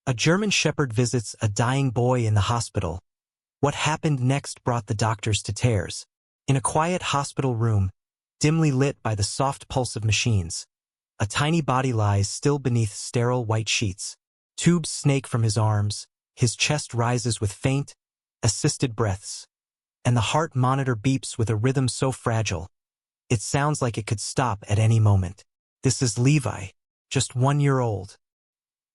A German shepherd visits a dying boy in the hospital. What happened next brought the doctors to tears. In a quiet hospital room, dimly lit by the soft pulse of machines, a tiny body lies still beneath sterile white sheets. Tubes snake from his arms, his chest rises with faint, assisted breaths, and the heart monitor beeps with a rhythm so fragile, it sounds like it could stop at any moment. This is Levi, just 1 year old.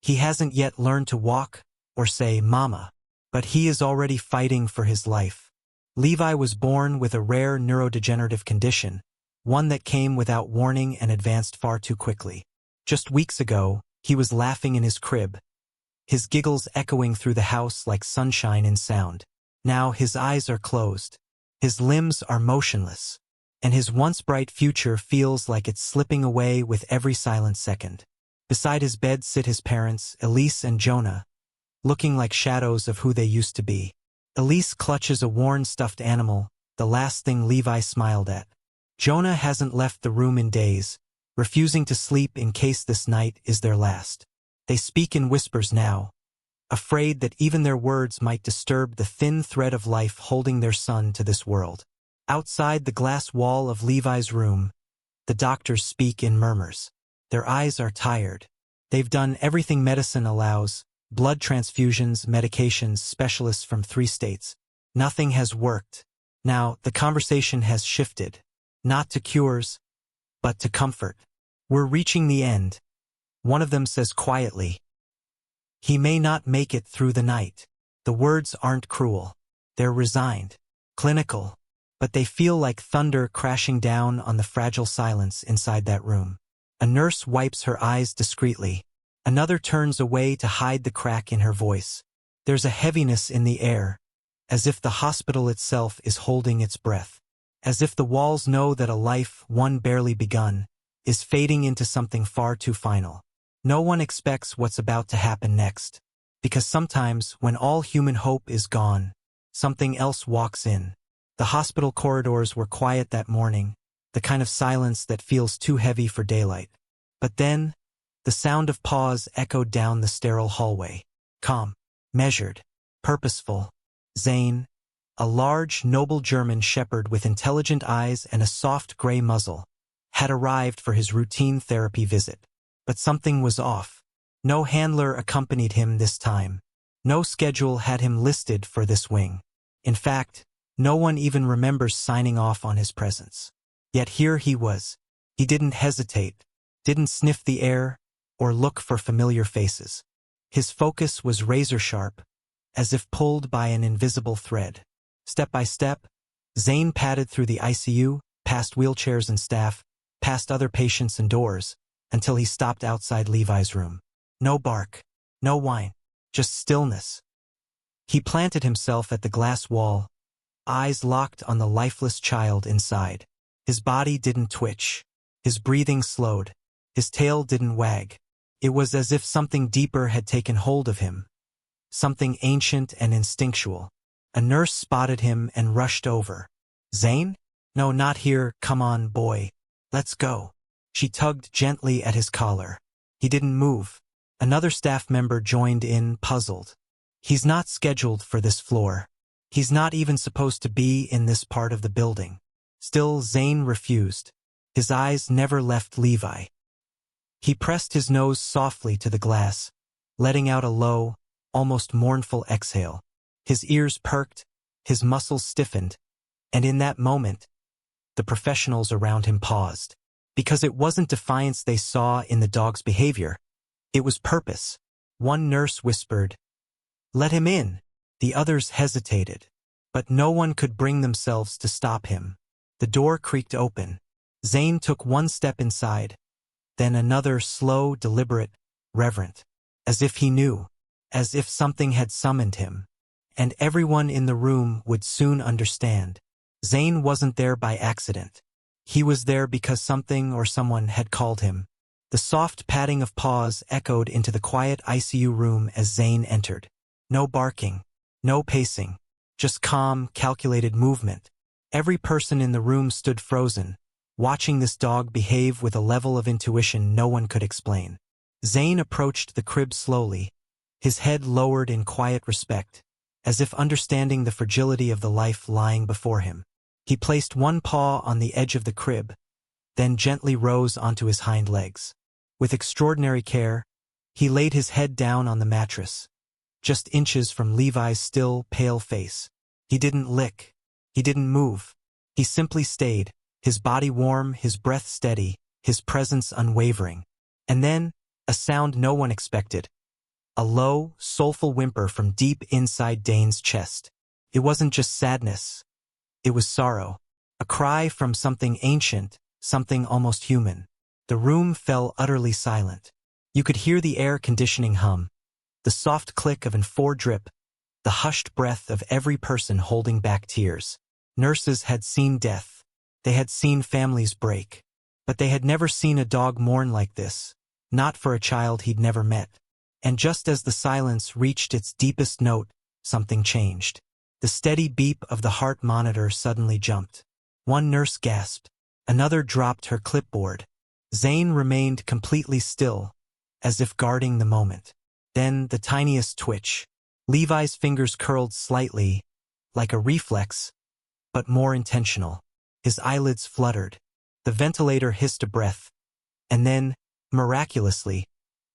He hasn't yet learned to walk or say mama, but he is already fighting for his life. Levi was born with a rare neurodegenerative condition, one that came without warning and advanced far too quickly. Just weeks ago, he was laughing in his crib, his giggles echoing through the house like sunshine in sound. Now his eyes are closed, his limbs are motionless, and his once bright future feels like it's slipping away with every silent second. Beside his bed sit his parents, Elise and Jonah, looking like shadows of who they used to be. Elise clutches a worn stuffed animal, the last thing Levi smiled at. Jonah hasn't left the room in days, refusing to sleep in case this night is their last. They speak in whispers now, afraid that even their words might disturb the thin thread of life holding their son to this world. Outside the glass wall of Levi's room, the doctors speak in murmurs. Their eyes are tired. They've done everything medicine allows, blood transfusions, medications, specialists from 3 states. Nothing has worked. Now, the conversation has shifted, not to cures, but to comfort. We're reaching the end. One of them says quietly, he may not make it through the night. The words aren't cruel. They're resigned, clinical, but they feel like thunder crashing down on the fragile silence inside that room. A nurse wipes her eyes discreetly. Another turns away to hide the crack in her voice. There's a heaviness in the air, as if the hospital itself is holding its breath, as if the walls know that a life, one barely begun, is fading into something far too final. No one expects what's about to happen next, because sometimes when all human hope is gone, something else walks in. The hospital corridors were quiet that morning, the kind of silence that feels too heavy for daylight. But then, the sound of pause echoed down the sterile hallway. Calm, measured, purposeful. Zane, a large, noble German shepherd with intelligent eyes and a soft gray muzzle, had arrived for his routine therapy visit. But something was off. No handler accompanied him this time. No schedule had him listed for this wing. In fact, no one even remembers signing off on his presence. Yet here he was. He didn't hesitate, didn't sniff the air, or look for familiar faces. His focus was razor-sharp, as if pulled by an invisible thread. Step by step, Zane padded through the ICU, past wheelchairs and staff, past other patients and doors, until he stopped outside Levi's room. No bark, no whine, just stillness. He planted himself at the glass wall, eyes locked on the lifeless child inside. His body didn't twitch. His breathing slowed. His tail didn't wag. It was as if something deeper had taken hold of him, something ancient and instinctual. A nurse spotted him and rushed over. Zane? No, not here. Come on, boy. Let's go. She tugged gently at his collar. He didn't move. Another staff member joined in, puzzled. He's not scheduled for this floor. He's not even supposed to be in this part of the building. Still, Zane refused. His eyes never left Levi. He pressed his nose softly to the glass, letting out a low, almost mournful exhale. His ears perked, his muscles stiffened, and in that moment, the professionals around him paused. Because it wasn't defiance they saw in the dog's behavior. It was purpose. One nurse whispered, "Let him in." The others hesitated, but no one could bring themselves to stop him. The door creaked open. Zane took one step inside, then another, slow, deliberate, reverent, as if he knew, as if something had summoned him. And everyone in the room would soon understand. Zane wasn't there by accident. He was there because something or someone had called him. The soft padding of paws echoed into the quiet ICU room as Zane entered. No barking, no pacing, just calm, calculated movement. Every person in the room stood frozen, watching this dog behave with a level of intuition no one could explain. Zane approached the crib slowly, his head lowered in quiet respect, as if understanding the fragility of the life lying before him. He placed one paw on the edge of the crib, then gently rose onto his hind legs. With extraordinary care, he laid his head down on the mattress, just inches from Levi's still, pale face. He didn't lick. He didn't move. He simply stayed, his body warm, his breath steady, his presence unwavering. And then, a sound no one expected. A low, soulful whimper from deep inside Dane's chest. It wasn't just sadness. It was sorrow. A cry from something ancient, something almost human. The room fell utterly silent. You could hear the air conditioning hum, the soft click of an IV drip, the hushed breath of every person holding back tears. Nurses had seen death. They had seen families break. But they had never seen a dog mourn like this, not for a child he'd never met. And just as the silence reached its deepest note, something changed. The steady beep of the heart monitor suddenly jumped. One nurse gasped. Another dropped her clipboard. Zane remained completely still, as if guarding the moment. Then the tiniest twitch. Levi's fingers curled slightly, like a reflex, but more intentional. His eyelids fluttered. The ventilator hissed a breath. And then, miraculously,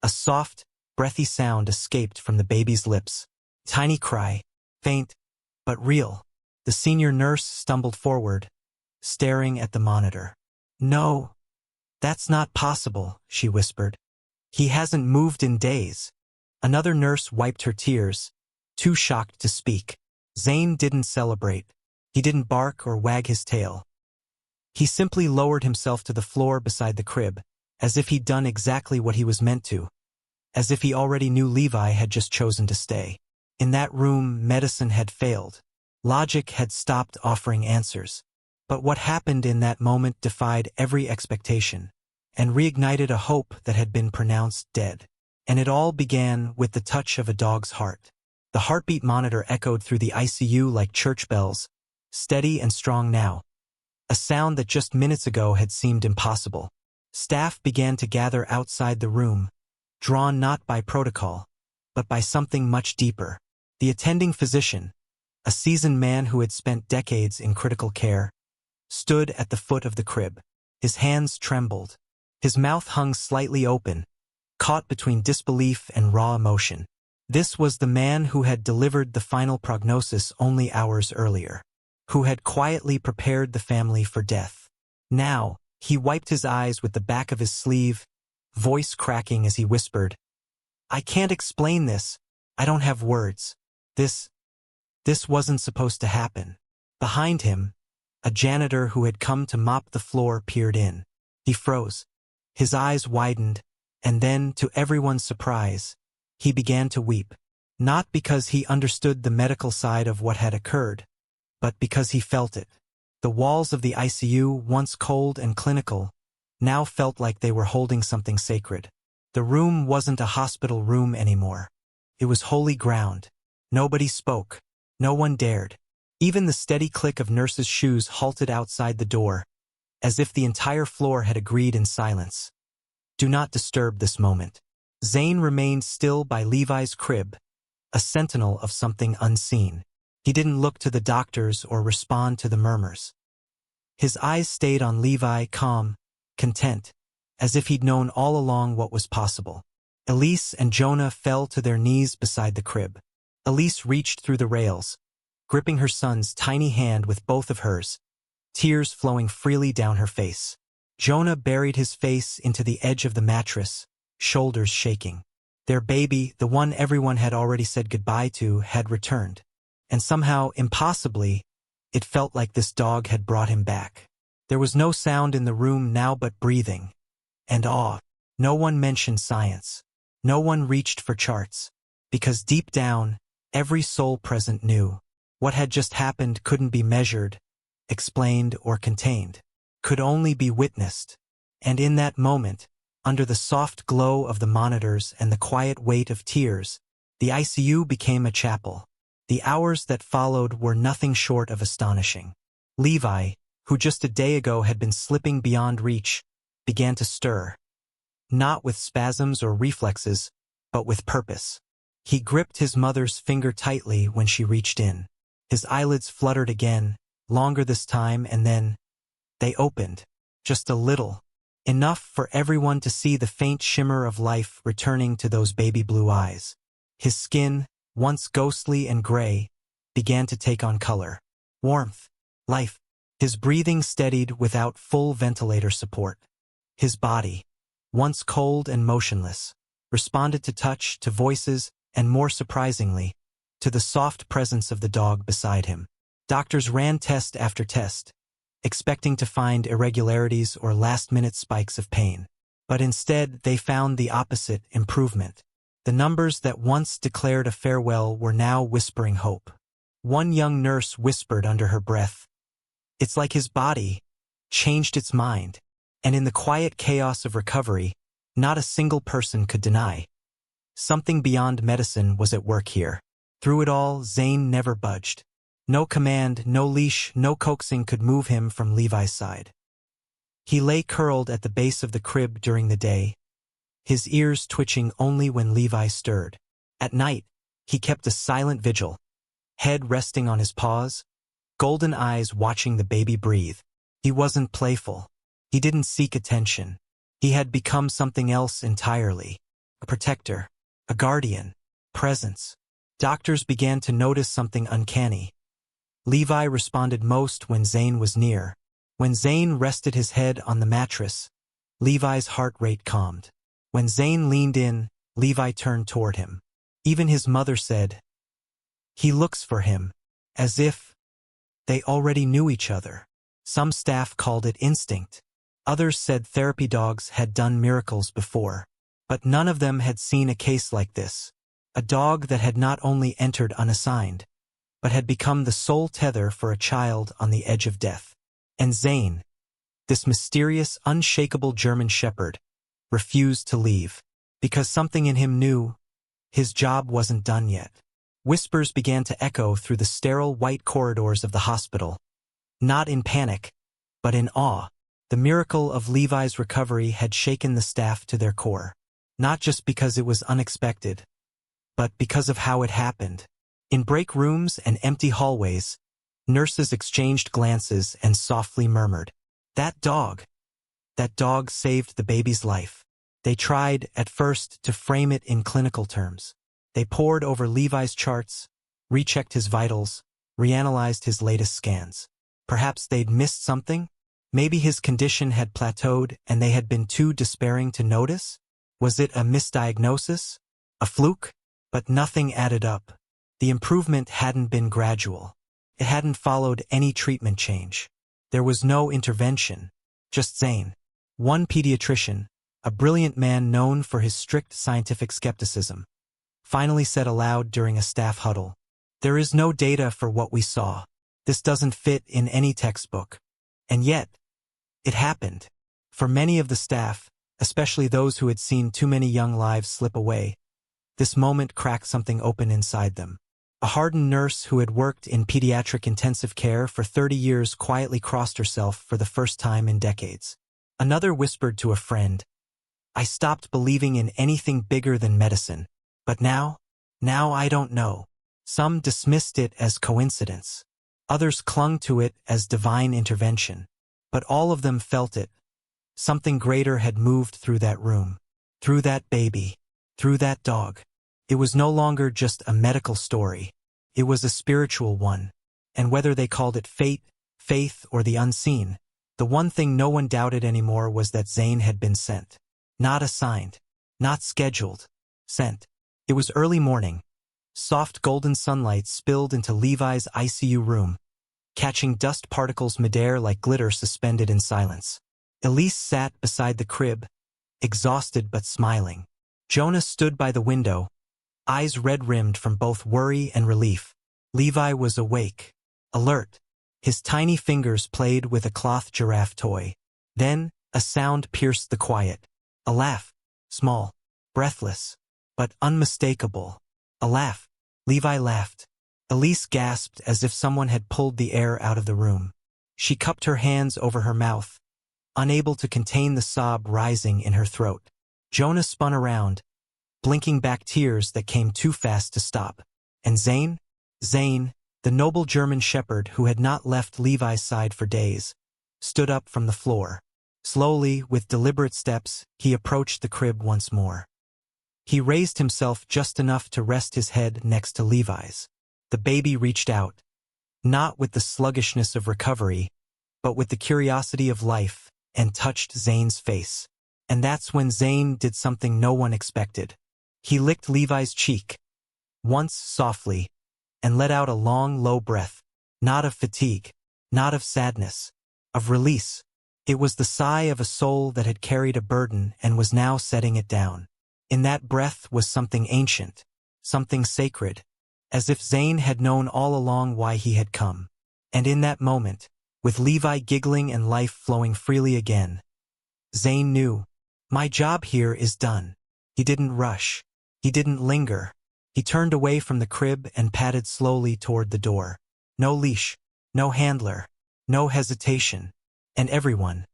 a soft, breathy sound escaped from the baby's lips. Tiny cry, faint, but real. The senior nurse stumbled forward, staring at the monitor. "No, that's not possible," she whispered. "He hasn't moved in days." Another nurse wiped her tears, too shocked to speak. Zane didn't celebrate. He didn't bark or wag his tail. He simply lowered himself to the floor beside the crib, as if he'd done exactly what he was meant to, as if he already knew Levi had just chosen to stay. In that room, medicine had failed. Logic had stopped offering answers. But what happened in that moment defied every expectation, and reignited a hope that had been pronounced dead. And it all began with the touch of a dog's heart. The heartbeat monitor echoed through the ICU like church bells, steady and strong now. A sound that just minutes ago had seemed impossible. Staff began to gather outside the room, drawn not by protocol, but by something much deeper. The attending physician, a seasoned man who had spent decades in critical care, stood at the foot of the crib. His hands trembled. His mouth hung slightly open, caught between disbelief and raw emotion. This was the man who had delivered the final prognosis only hours earlier, who had quietly prepared the family for death. Now, he wiped his eyes with the back of his sleeve, voice cracking as he whispered, "I can't explain this. I don't have words. This wasn't supposed to happen." Behind him, a janitor who had come to mop the floor peered in. He froze. His eyes widened, and then, to everyone's surprise, he began to weep. Not because he understood the medical side of what had occurred, but because he felt it. The walls of the ICU, once cold and clinical, now felt like they were holding something sacred. The room wasn't a hospital room anymore. It was holy ground. Nobody spoke. No one dared. Even the steady click of nurses' shoes halted outside the door, as if the entire floor had agreed in silence. Do not disturb this moment. Zane remained still by Levi's crib, a sentinel of something unseen. He didn't look to the doctors or respond to the murmurs. His eyes stayed on Levi, calm, content, as if he'd known all along what was possible. Elise and Jonah fell to their knees beside the crib. Elise reached through the rails, gripping her son's tiny hand with both of hers, tears flowing freely down her face. Jonah buried his face into the edge of the mattress, shoulders shaking. Their baby, the one everyone had already said goodbye to, had returned. And somehow, impossibly, it felt like this dog had brought him back. There was no sound in the room now but breathing and awe. No one mentioned science. No one reached for charts. Because deep down, every soul present knew what had just happened couldn't be measured, explained, or contained. Could only be witnessed. And in that moment, under the soft glow of the monitors and the quiet weight of tears, the ICU became a chapel. The hours that followed were nothing short of astonishing. Levi, who just a day ago had been slipping beyond reach, began to stir. Not with spasms or reflexes, but with purpose. He gripped his mother's finger tightly when she reached in. His eyelids fluttered again, longer this time, and then they opened. Just a little. Enough for everyone to see the faint shimmer of life returning to those baby blue eyes. His skin, once ghostly and gray, began to take on color. Warmth. Life. His breathing steadied without full ventilator support. His body, once cold and motionless, responded to touch, to voices, and more surprisingly, to the soft presence of the dog beside him. Doctors ran test after test, expecting to find irregularities or last-minute spikes of pain. But instead, they found the opposite: improvement. The numbers that once declared a farewell were now whispering hope. One young nurse whispered under her breath, "It's like his body changed its mind." And in the quiet chaos of recovery, not a single person could deny. Something beyond medicine was at work here. Through it all, Zane never budged. No command, no leash, no coaxing could move him from Levi's side. He lay curled at the base of the crib during the day, his ears twitching only when Levi stirred. At night, he kept a silent vigil, head resting on his paws, golden eyes watching the baby breathe. He wasn't playful. He didn't seek attention. He had become something else entirely. A protector, a guardian, presence. Doctors began to notice something uncanny. Levi responded most when Zane was near. When Zane rested his head on the mattress, Levi's heart rate calmed. When Zane leaned in, Levi turned toward him. Even his mother said, "He looks for him," as if they already knew each other. Some staff called it instinct. Others said therapy dogs had done miracles before. But none of them had seen a case like this. A dog that had not only entered unassigned, but had become the sole tether for a child on the edge of death. And Zane, this mysterious, unshakable German shepherd, refused to leave. Because something in him knew his job wasn't done yet. Whispers began to echo through the sterile white corridors of the hospital. Not in panic, but in awe. The miracle of Levi's recovery had shaken the staff to their core. Not just because it was unexpected, but because of how it happened. In break rooms and empty hallways, nurses exchanged glances and softly murmured, that dog saved the baby's life." They tried, at first, to frame it in clinical terms. They pored over Levi's charts, rechecked his vitals, reanalyzed his latest scans. Perhaps they'd missed something? Maybe his condition had plateaued and they had been too despairing to notice? Was it a misdiagnosis? A fluke? But nothing added up. The improvement hadn't been gradual. It hadn't followed any treatment change. There was no intervention. Just Zane. One pediatrician, a brilliant man known for his strict scientific skepticism, finally said aloud during a staff huddle, "There is no data for what we saw. This doesn't fit in any textbook." And yet, it happened. For many of the staff, especially those who had seen too many young lives slip away, this moment cracked something open inside them. A hardened nurse who had worked in pediatric intensive care for 30 years quietly crossed herself for the first time in decades. Another whispered to a friend, "I stopped believing in anything bigger than medicine. But now I don't know." Some dismissed it as coincidence. Others clung to it as divine intervention. But all of them felt it. Something greater had moved through that room, through that baby, through that dog. It was no longer just a medical story. It was a spiritual one. And whether they called it fate, faith, or the unseen, the one thing no one doubted anymore was that Zane had been sent. Not assigned. Not scheduled. Sent. It was early morning. Soft golden sunlight spilled into Levi's ICU room, catching dust particles midair like glitter suspended in silence. Elise sat beside the crib, exhausted but smiling. Jonah stood by the window, eyes red-rimmed from both worry and relief. Levi was awake, alert. His tiny fingers played with a cloth giraffe toy. Then, a sound pierced the quiet. A laugh. Small, breathless, but unmistakable. A laugh. Levi laughed. Elise gasped as if someone had pulled the air out of the room. She cupped her hands over her mouth, unable to contain the sob rising in her throat. Jonah spun around, blinking back tears that came too fast to stop. And Zane, the noble German shepherd who had not left Levi's side for days, stood up from the floor. Slowly, with deliberate steps, he approached the crib once more. He raised himself just enough to rest his head next to Levi's. The baby reached out, not with the sluggishness of recovery, but with the curiosity of life, and touched Zane's face. And that's when Zane did something no one expected. He licked Levi's cheek, once softly, and let out a long, low breath, not of fatigue, not of sadness, of release. It was the sigh of a soul that had carried a burden and was now setting it down. In that breath was something ancient, something sacred, as if Zane had known all along why he had come. And in that moment, with Levi giggling and life flowing freely again, Zane knew, my job here is done. He didn't rush. He didn't linger. He turned away from the crib and padded slowly toward the door. No leash, no handler, no hesitation. And everyone,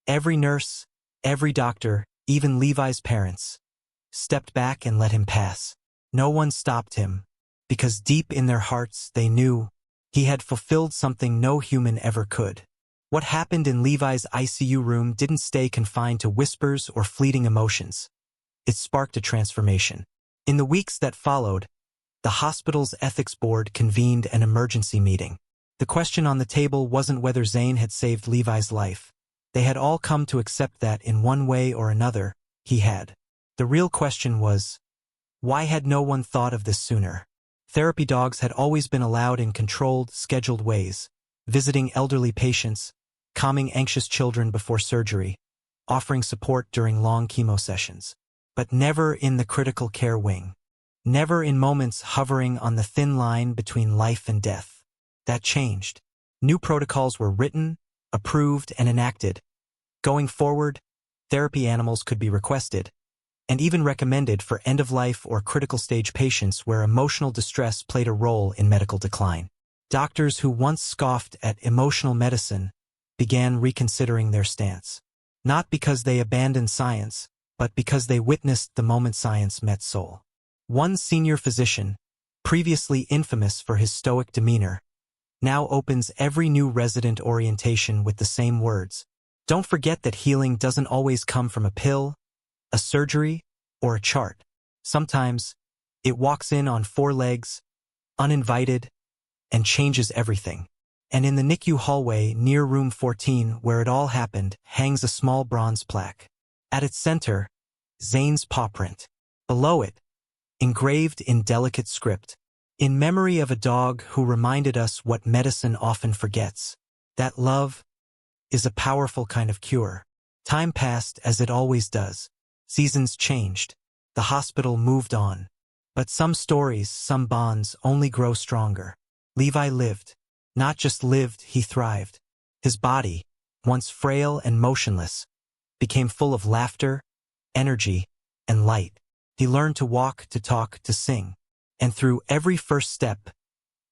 every nurse, every doctor, even Levi's parents, stepped back and let him pass. No one stopped him, because deep in their hearts they knew he had fulfilled something no human ever could. What happened in Levi's ICU room didn't stay confined to whispers or fleeting emotions. It sparked a transformation. In the weeks that followed, the hospital's ethics board convened an emergency meeting. The question on the table wasn't whether Zane had saved Levi's life. They had all come to accept that in one way or another, he had. The real question was, why had no one thought of this sooner? Therapy dogs had always been allowed in controlled, scheduled ways, visiting elderly patients, calming anxious children before surgery, offering support during long chemo sessions. But never in the critical care wing. Never in moments hovering on the thin line between life and death. That changed. New protocols were written, approved, and enacted. Going forward, therapy animals could be requested, and even recommended for end-of-life or critical stage patients where emotional distress played a role in medical decline. Doctors who once scoffed at emotional medicine began reconsidering their stance. Not because they abandoned science, but because they witnessed the moment science met soul. One senior physician, previously infamous for his stoic demeanor, now opens every new resident orientation with the same words. Don't forget that healing doesn't always come from a pill, a surgery, or a chart. Sometimes, it walks in on 4 legs, uninvited, and changes everything. And in the NICU hallway near room 14 where it all happened hangs a small bronze plaque. At its center, Zane's paw print. Below it, engraved in delicate script, in memory of a dog who reminded us what medicine often forgets, that love is a powerful kind of cure. Time passed as it always does. Seasons changed. The hospital moved on. But some stories, some bonds only grow stronger. Levi lived. Not just lived, he thrived. His body, once frail and motionless, became full of laughter, energy, and light. He learned to walk, to talk, to sing. And through every first step,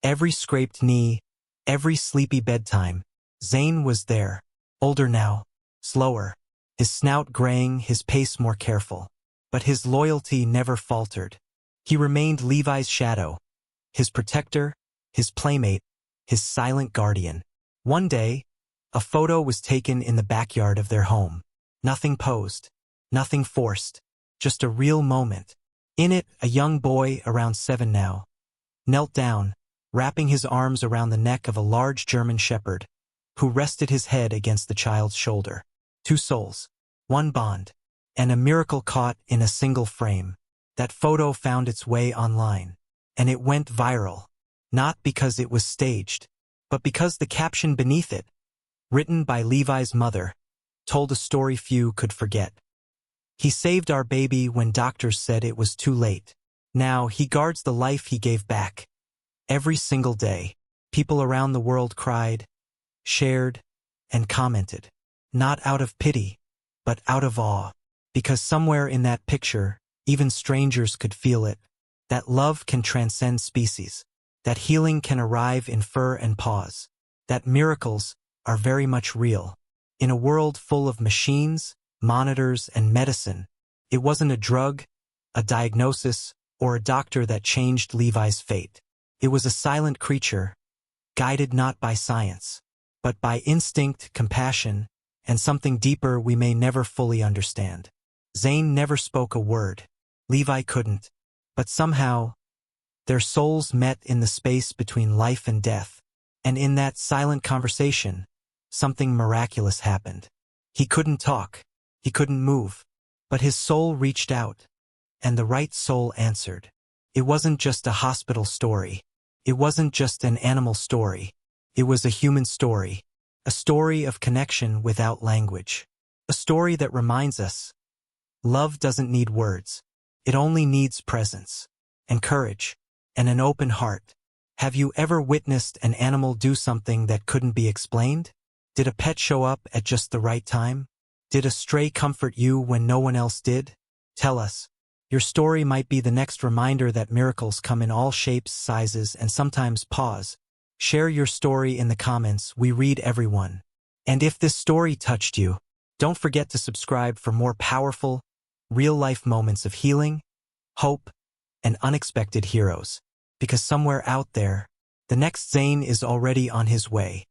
every scraped knee, every sleepy bedtime, Zane was there. Older now, slower, his snout graying, his pace more careful. But his loyalty never faltered. He remained Levi's shadow, his protector, his playmate, his silent guardian. One day, a photo was taken in the backyard of their home. Nothing posed, nothing forced, just a real moment. In it, a young boy, around 7 now, knelt down, wrapping his arms around the neck of a large German shepherd, who rested his head against the child's shoulder. 2 souls, 1 bond, and a miracle caught in a single frame. That photo found its way online, and it went viral. Not because it was staged, but because the caption beneath it, written by Levi's mother, told a story few could forget. He saved our baby when doctors said it was too late. Now he guards the life he gave back. Every single day, people around the world cried, shared, and commented. Not out of pity, but out of awe. Because somewhere in that picture, even strangers could feel it. That love can transcend species. That healing can arrive in fur and paws. That miracles are very much real. In a world full of machines, monitors, and medicine, it wasn't a drug, a diagnosis, or a doctor that changed Levi's fate. It was a silent creature, guided not by science, but by instinct, compassion, and something deeper we may never fully understand. Zane never spoke a word. Levi couldn't. But somehow, their souls met in the space between life and death. And in that silent conversation, something miraculous happened. He couldn't talk. He couldn't move. But his soul reached out. And the right soul answered. It wasn't just a hospital story. It wasn't just an animal story. It was a human story. A story of connection without language. A story that reminds us, love doesn't need words. It only needs presence, and courage, and an open heart. Have you ever witnessed an animal do something that couldn't be explained? Did a pet show up at just the right time? Did a stray comfort you when no one else did? Tell us. Your story might be the next reminder that miracles come in all shapes, sizes, and sometimes pause. Share your story in the comments. We read everyone. And if this story touched you, don't forget to subscribe for more powerful, real-life moments of healing, hope, and unexpected heroes. Because somewhere out there, the next Zane is already on his way.